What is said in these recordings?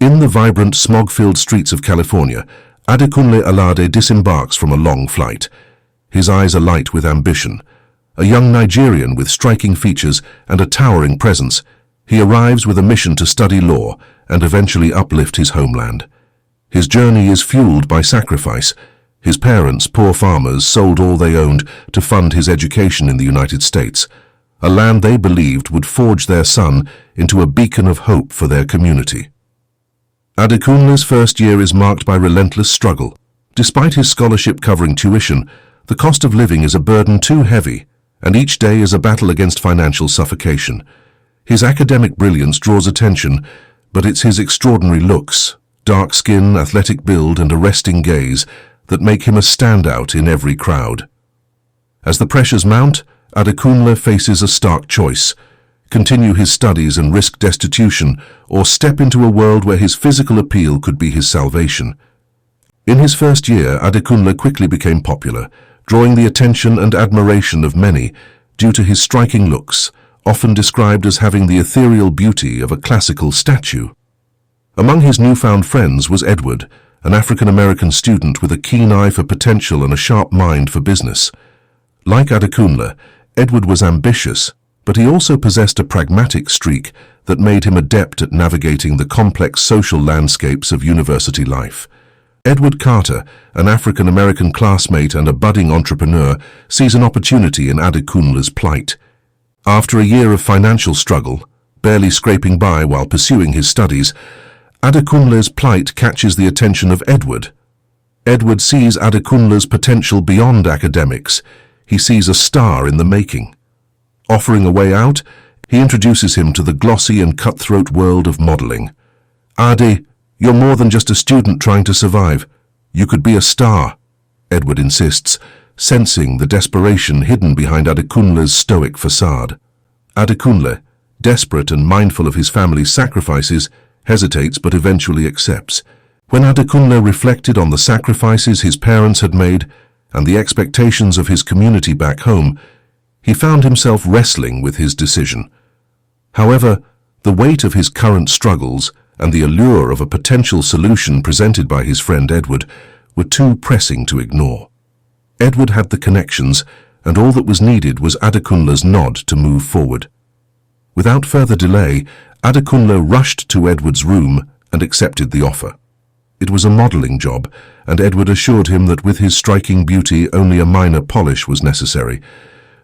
In the vibrant, smog-filled streets of California, Adekunle Alade disembarks from a long flight. His eyes alight with ambition. A young Nigerian with striking features and a towering presence, he arrives with a mission to study law and eventually uplift his homeland. His journey is fueled by sacrifice. His parents, poor farmers, sold all they owned to fund his education in the United States, a land they believed would forge their son into a beacon of hope for their community. Adekunle's first year is marked by relentless struggle. Despite his scholarship covering tuition, the cost of living is a burden too heavy, and each day is a battle against financial suffocation. His academic brilliance draws attention, but it's his extraordinary looks, dark skin, athletic build, and arresting gaze that make him a standout in every crowd. As the pressures mount, Adekunle faces a stark choice: continue his studies and risk destitution, or step into a world where his physical appeal could be his salvation. In his first year, Adekunle quickly became popular, drawing the attention and admiration of many due to his striking looks, often described as having the ethereal beauty of a classical statue. Among his newfound friends was Edward, an African-American student with a keen eye for potential and a sharp mind for business. Like Adekunle, Edward was ambitious, but he also possessed a pragmatic streak that made him adept at navigating the complex social landscapes of university life. Edward Carter, an African-American classmate and a budding entrepreneur, sees an opportunity in Adekunle's plight. After a year of financial struggle, barely scraping by while pursuing his studies, Adekunle's plight catches the attention of Edward. Edward sees Adekunle's potential beyond academics. He sees a star in the making. Offering a way out, he introduces him to the glossy and cutthroat world of modeling. "Ade, you're more than just a student trying to survive. You could be a star," Edward insists, sensing the desperation hidden behind Adekunle's stoic facade. Adekunle, desperate and mindful of his family's sacrifices, hesitates but eventually accepts. When Adekunle reflected on the sacrifices his parents had made and the expectations of his community back home, he found himself wrestling with his decision. However, the weight of his current struggles and the allure of a potential solution presented by his friend Edward were too pressing to ignore. Edward had the connections, and all that was needed was Adekunle's nod to move forward. Without further delay, Adekunle rushed to Edward's room and accepted the offer. It was a modeling job, and Edward assured him that with his striking beauty only a minor polish was necessary.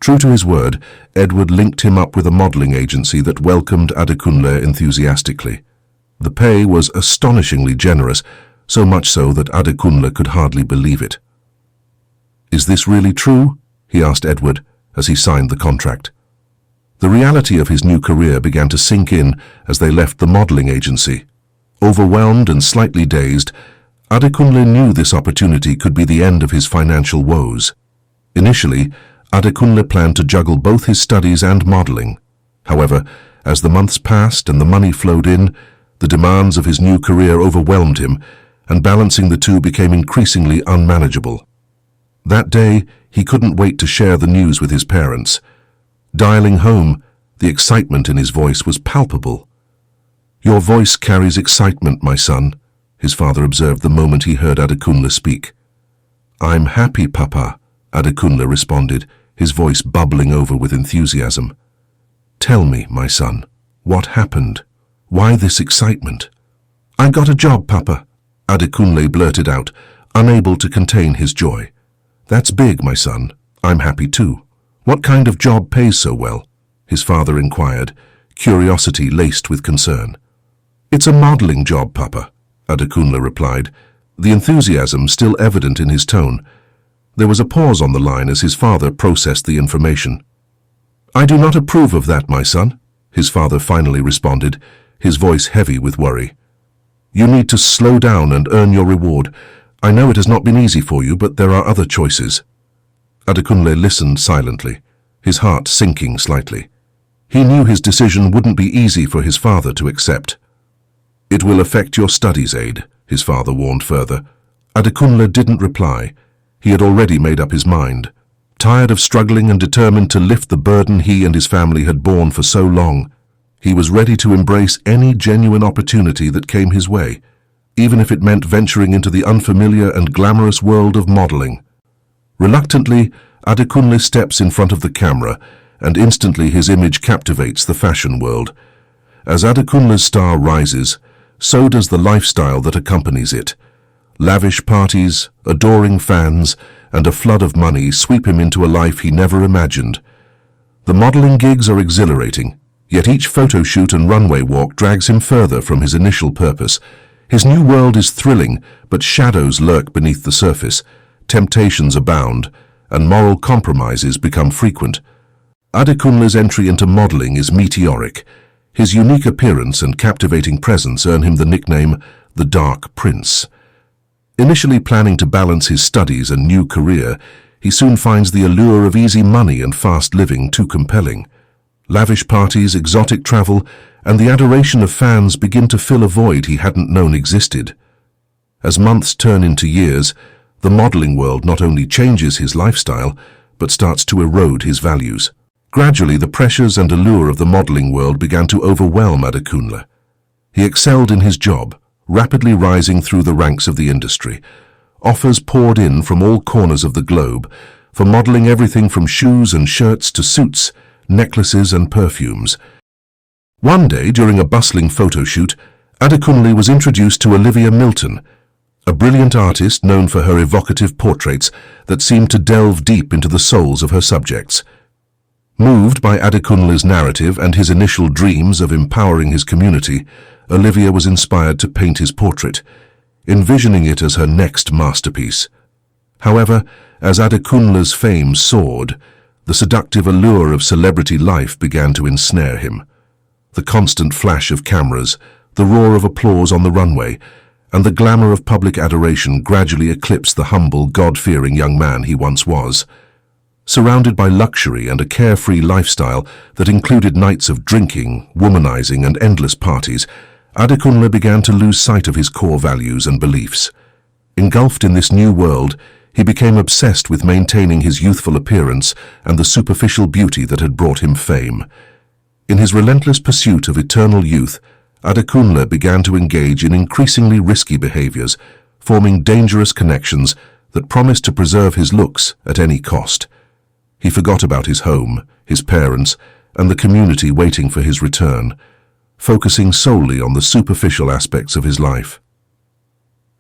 True to his word, Edward linked him up with a modeling agency that welcomed Adekunle enthusiastically. The pay was astonishingly generous, so much so that Adekunle could hardly believe it. "Is this really true?" he asked Edward as he signed the contract. The reality of his new career began to sink in as they left the modeling agency. Overwhelmed and slightly dazed, Adekunle knew this opportunity could be the end of his financial woes. Initially, Adekunle planned to juggle both his studies and modeling. However, as the months passed and the money flowed in, the demands of his new career overwhelmed him, and balancing the two became increasingly unmanageable. That day, he couldn't wait to share the news with his parents. Dialing home, the excitement in his voice was palpable. "Your voice carries excitement, my son," his father observed the moment he heard Adekunle speak. "I'm happy, Papa," Adekunle responded, his voice bubbling over with enthusiasm. "Tell me, my son, what happened? Why this excitement?" "I got a job, Papa," Adekunle blurted out, unable to contain his joy. "That's big, my son. I'm happy too. What kind of job pays so well?" his father inquired, curiosity laced with concern. "It's a modeling job, Papa," Adekunle replied, the enthusiasm still evident in his tone. There was a pause on the line as his father processed the information. "I do not approve of that, my son," his father finally responded, his voice heavy with worry. "You need to slow down and earn your reward. I know it has not been easy for you, but there are other choices." Adekunle listened silently, his heart sinking slightly. He knew his decision wouldn't be easy for his father to accept. "It will affect your studies, Aid," his father warned further. Adekunle didn't reply. He had already made up his mind. Tired of struggling and determined to lift the burden he and his family had borne for so long, He was ready to embrace any genuine opportunity that came his way, even if it meant venturing into the unfamiliar and glamorous world of modeling. Reluctantly, Adekunle steps in front of the camera, and instantly his image captivates the fashion world. As Adekunle's star rises, so does the lifestyle that accompanies it. Lavish parties, adoring fans, and a flood of money sweep him into a life he never imagined. The modeling gigs are exhilarating, yet each photo shoot and runway walk drags him further from his initial purpose. His new world is thrilling, but shadows lurk beneath the surface, temptations abound, and moral compromises become frequent. Adekunle's entry into modeling is meteoric. His unique appearance and captivating presence earn him the nickname the Dark Prince. Initially planning to balance his studies and new career, he soon finds the allure of easy money and fast living too compelling. Lavish parties, exotic travel, and the adoration of fans begin to fill a void he hadn't known existed. As months turn into years, the modeling world not only changes his lifestyle, but starts to erode his values. Gradually, the pressures and allure of the modeling world began to overwhelm Adekunle. He excelled in his job, rapidly rising through the ranks of the industry. Offers poured in from all corners of the globe, for modeling everything from shoes and shirts to suits, necklaces and perfumes. One day, during a bustling photo shoot, Adekunle was introduced to Olivia Milton, a brilliant artist known for her evocative portraits that seemed to delve deep into the souls of her subjects. Moved by Adekunle's narrative and his initial dreams of empowering his community, Olivia was inspired to paint his portrait, envisioning it as her next masterpiece. However, as Adekunle's fame soared, the seductive allure of celebrity life began to ensnare him. The constant flash of cameras, the roar of applause on the runway, and the glamour of public adoration gradually eclipsed the humble, God-fearing young man he once was. Surrounded by luxury and a carefree lifestyle that included nights of drinking, womanizing, and endless parties, Adekunle began to lose sight of his core values and beliefs. Engulfed in this new world, he became obsessed with maintaining his youthful appearance and the superficial beauty that had brought him fame. In his relentless pursuit of eternal youth, Adekunle began to engage in increasingly risky behaviors, forming dangerous connections that promised to preserve his looks at any cost. He forgot about his home, his parents, and the community waiting for his return, focusing solely on the superficial aspects of his life.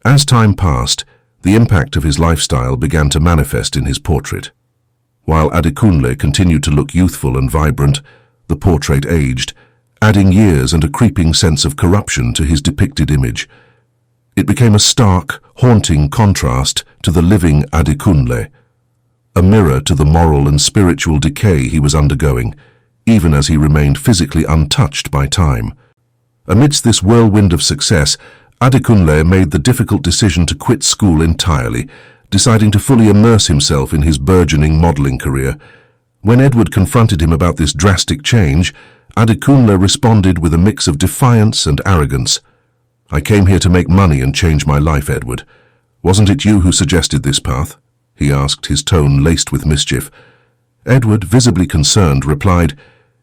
As time passed, the impact of his lifestyle began to manifest in his portrait. While Adekunle continued to look youthful and vibrant, the portrait aged, adding years and a creeping sense of corruption to his depicted image. It became a stark, haunting contrast to the living Adekunle, a mirror to the moral and spiritual decay he was undergoing, even as he remained physically untouched by time. Amidst this whirlwind of success, Adekunle made the difficult decision to quit school entirely, deciding to fully immerse himself in his burgeoning modeling career. When Edward confronted him about this drastic change, Adekunle responded with a mix of defiance and arrogance. "I came here to make money and change my life, Edward. Wasn't it you who suggested this path?" he asked, his tone laced with mischief. Edward, visibly concerned, replied,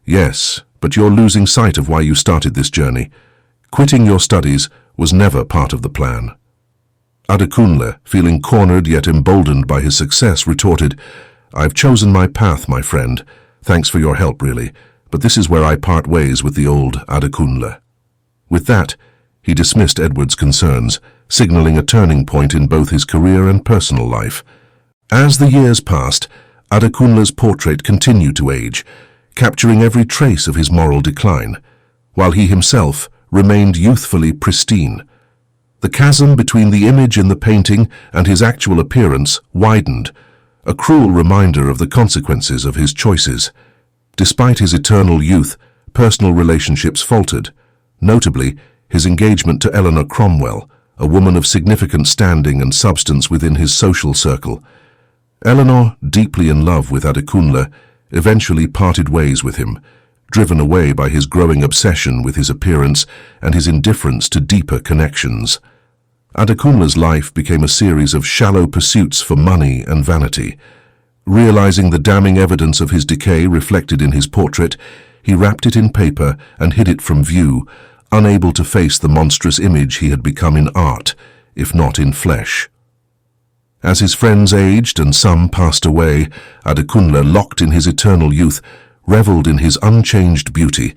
"Yes, but you're losing sight of why you started this journey. Quitting your studies was never part of the plan." Adekunle, feeling cornered yet emboldened by his success, retorted, "I've chosen my path, my friend. Thanks for your help, really, but this is where I part ways with the old Adekunle." With that, he dismissed Edward's concerns, signaling a turning point in both his career and personal life. As the years passed, Adekunle's portrait continued to age, capturing every trace of his moral decline, while he himself remained youthfully pristine. The chasm between the image in the painting and his actual appearance widened, a cruel reminder of the consequences of his choices. Despite his eternal youth, personal relationships faltered, notably his engagement to Eleanor Cromwell, a woman of significant standing and substance within his social circle. Eleanor, deeply in love with Adekunle, eventually parted ways with him, driven away by his growing obsession with his appearance and his indifference to deeper connections. Adekunle's life became a series of shallow pursuits for money and vanity. Realizing the damning evidence of his decay reflected in his portrait, he wrapped it in paper and hid it from view, unable to face the monstrous image he had become in art, if not in flesh. As his friends aged and some passed away, Adekunle, locked in his eternal youth, revelled in his unchanged beauty,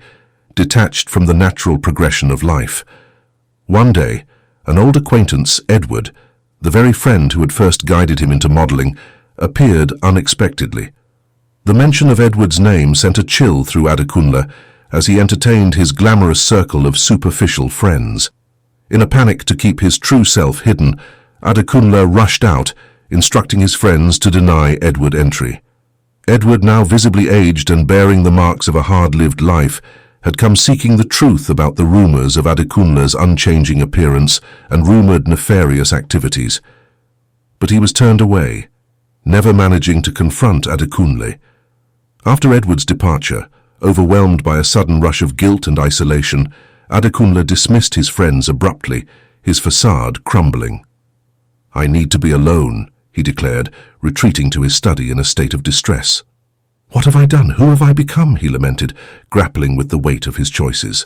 detached from the natural progression of life. One day, an old acquaintance, Edward, the very friend who had first guided him into modelling, appeared unexpectedly. The mention of Edward's name sent a chill through Adekunle as he entertained his glamorous circle of superficial friends. In a panic to keep his true self hidden, Adekunle rushed out, instructing his friends to deny Edward entry. Edward, now visibly aged and bearing the marks of a hard-lived life, had come seeking the truth about the rumours of Adekunle's unchanging appearance and rumoured nefarious activities. But he was turned away, never managing to confront Adekunle. After Edward's departure, overwhelmed by a sudden rush of guilt and isolation, Adekunle dismissed his friends abruptly, his facade crumbling. "I need to be alone," he declared, retreating to his study in a state of distress. "What have I done? Who have I become?" he lamented, grappling with the weight of his choices.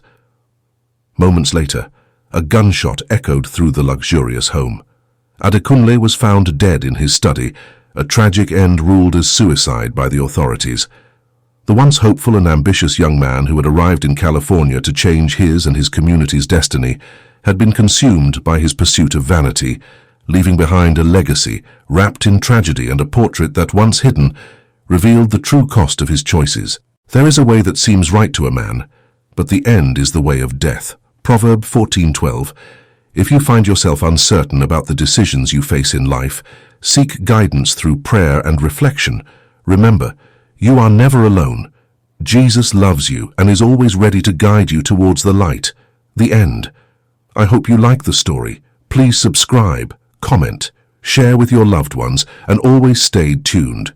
Moments later, a gunshot echoed through the luxurious home. Adekunle was found dead in his study, a tragic end ruled as suicide by the authorities. The once hopeful and ambitious young man who had arrived in California to change his and his community's destiny had been consumed by his pursuit of vanity, leaving behind a legacy wrapped in tragedy and a portrait that, once hidden, revealed the true cost of his choices. There is a way that seems right to a man, but the end is the way of death. Proverb 14:12. If you find yourself uncertain about the decisions you face in life, seek guidance through prayer and reflection. Remember, you are never alone. Jesus loves you and is always ready to guide you towards the light. The end. I hope you like the story. Please subscribe, comment, share with your loved ones, and always stay tuned.